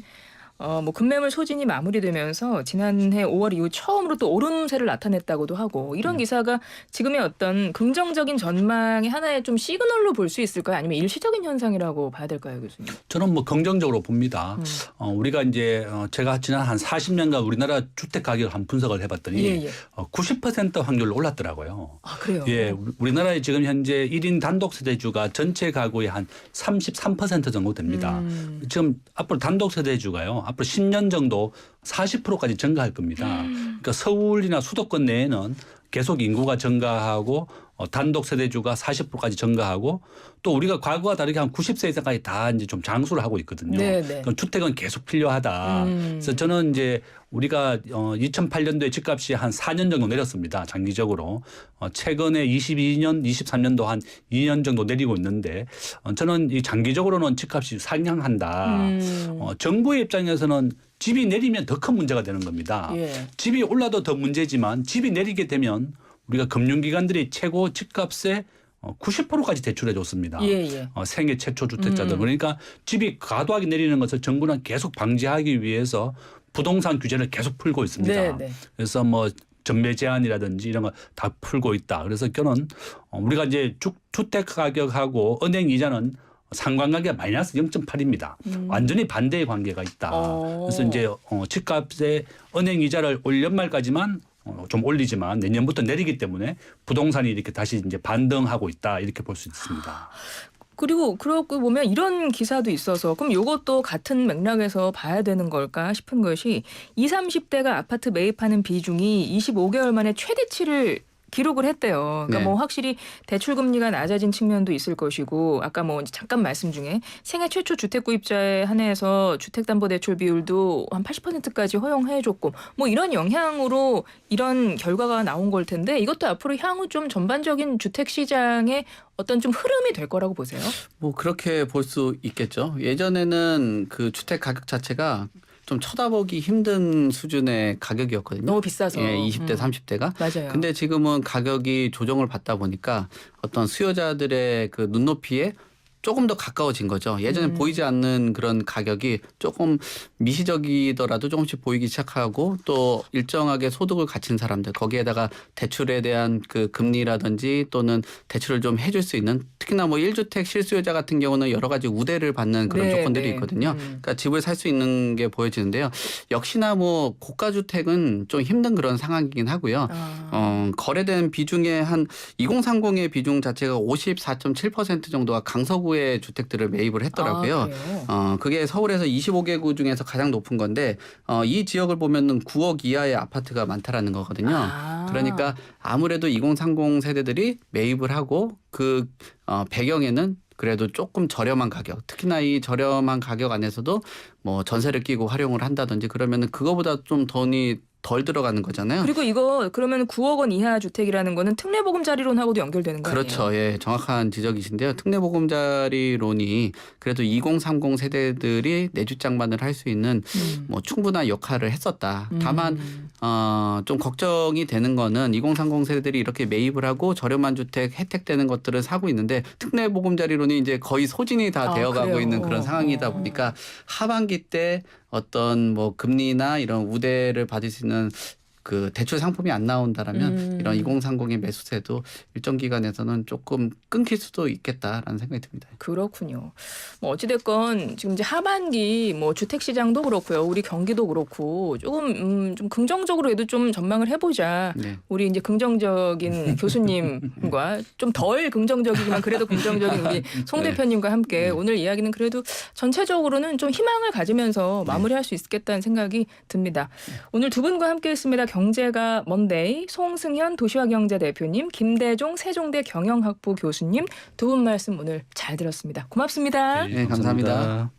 뭐 급매물 소진이 마무리되면서 지난해 5월 이후 처음으로 또 오름세를 나타냈다고도 하고 이런 기사가 지금의 어떤 긍정적인 전망의 하나의 좀 시그널로 볼 수 있을까요? 아니면 일시적인 현상이라고 봐야 될까요, 교수님? 저는 뭐 긍정적으로 봅니다. 우리가 이제 제가 지난 한 40년간 우리나라 주택 가격을 한 분석을 해봤더니 90% 확률로 올랐더라고요. 아, 그래요? 예, 우리나라의 지금 현재 1인 단독 세대주가 전체 가구의 한 33% 정도 됩니다. 지금 앞으로 단독 세대주가요. 앞으로 10년 정도 40%까지 증가할 겁니다. 그러니까 서울이나 수도권 내에는 계속 인구가 증가하고 단독 세대주가 40%까지 증가하고 또 우리가 과거와 다르게 한 90세 이상까지 다 이제 좀 장수를 하고 있거든요. 네네. 그럼 주택은 계속 필요하다. 그래서 저는 이제 우리가 2008년도에 집값이 한 4년 정도 내렸습니다. 장기적으로. 최근에 22년, 23년도 한 2년 정도 내리고 있는데 저는 이 장기적으로는 집값이 상향한다. 정부의 입장에서는 집이 내리면 더 큰 문제가 되는 겁니다. 예. 집이 올라도 더 문제지만 집이 내리게 되면 우리가 금융기관들이 최고 집값의 90%까지 대출해 줬습니다. 예. 생애 최초 주택자들. 그러니까 집이 과도하게 내리는 것을 정부는 계속 방지하기 위해서 부동산 규제를 계속 풀고 있습니다. 네. 그래서 뭐 전매 제한이라든지 이런 거 다 풀고 있다. 그래서 저는 우리가 이제 주택 가격하고 은행 이자는 상관관계가 마이너스 0.8입니다. 완전히 반대의 관계가 있다. 그래서 이제 집값의 은행 이자를 올 연말까지만 좀 올리지만 내년부터 내리기 때문에 부동산이 이렇게 다시 이제 반등하고 있다 이렇게 볼 수 있습니다. 그리고 그러고 보면 이런 기사도 있어서 그럼 이것도 같은 맥락에서 봐야 되는 걸까 싶은 것이 20, 30대가 아파트 매입하는 비중이 25개월 만에 최대치를 기록을 했대요. 그러니까 네. 뭐 확실히 대출 금리가 낮아진 측면도 있을 것이고 아까 뭐 이제 잠깐 말씀 중에 생애 최초 주택 구입자에 한해서 주택담보대출 비율도 한 80%까지 허용해줬고 뭐 이런 영향으로 이런 결과가 나온 걸 텐데 이것도 앞으로 향후 좀 전반적인 주택 시장의 어떤 좀 흐름이 될 거라고 보세요? 뭐 그렇게 볼 수 있겠죠. 예전에는 그 주택 가격 자체가 좀 쳐다보기 힘든 수준의 가격이었거든요. 너무 비싸서. 예, 20대, 30대가. 맞아요. 근데 지금은 가격이 조정을 받다 보니까 어떤 수요자들의 그 눈높이에 조금 더 가까워진 거죠. 예전에 보이지 않는 그런 가격이 조금 미시적이더라도 조금씩 보이기 시작하고 또 일정하게 소득을 갖춘 사람들 거기에다가 대출에 대한 그 금리라든지 또는 대출을 좀 해줄 수 있는 특히나 뭐 1주택 실수요자 같은 경우는 여러 가지 우대를 받는 그런 네, 조건들이 네. 있거든요. 그러니까 집을 살 수 있는 게 보여지는데요. 역시나 뭐 고가주택은 좀 힘든 그런 상황이긴 하고요. 거래된 비중의 한 2030의 비중 자체가 54.7% 정도가 강서구의 주택들을 매입을 했더라고요. 아, 그래요? 그게 서울에서 25개구 중에서 가장 높은 건데 이 지역을 보면은 9억 이하의 아파트가 많다라는 거거든요. 아. 그러니까 아무래도 2030 세대들이 매입을 하고 그 배경에는 그래도 조금 저렴한 가격, 특히나 이 저렴한 가격 안에서도 뭐 전세를 끼고 활용을 한다든지 그러면은 그거보다 좀 돈이 덜 들어가는 거잖아요. 그리고 이거 그러면 9억 원 이하 주택이라는 거는 특례보금자리론하고도 연결되는 거 아니에요? 그렇죠. 예, 정확한 지적이신데요. 특례보금자리론이 그래도 2030 세대들이 내주장만을 할 수 있는 뭐 충분한 역할을 했었다. 다만 좀 걱정이 되는 거는 2030 세대들이 이렇게 매입을 하고 저렴한 주택 혜택되는 것들을 사고 있는데 특례보금자리론이 이제 거의 소진이 다 되어가고 그래요? 있는 그런 상황이다 보니까 하반기 때 어떤 뭐 금리나 이런 우대를 받을 수 있는 그 대출 상품이 안 나온다라면 이런 2030의 매수세도 일정 기간에서는 조금 끊길 수도 있겠다라는 생각이 듭니다. 그렇군요. 뭐 어찌됐건 지금 이제 하반기 뭐 주택 시장도 그렇고요. 우리 경기도 그렇고 조금 좀 긍정적으로 해도 좀 전망을 해보자. 네. 우리 이제 긍정적인 교수님과 좀 덜 긍정적이지만 그래도 긍정적인 우리 송 네. 대표님과 함께 오늘 이야기는 그래도 전체적으로는 좀 희망을 가지면서 마무리할 수 있겠다는 생각이 듭니다. 오늘 두 분과 함께했습니다. 경제가 먼데이 송승현 도시화경제 대표님, 김대종 세종대 경영학부 교수님 두 분 말씀 오늘 잘 들었습니다. 고맙습니다. 네, 감사합니다.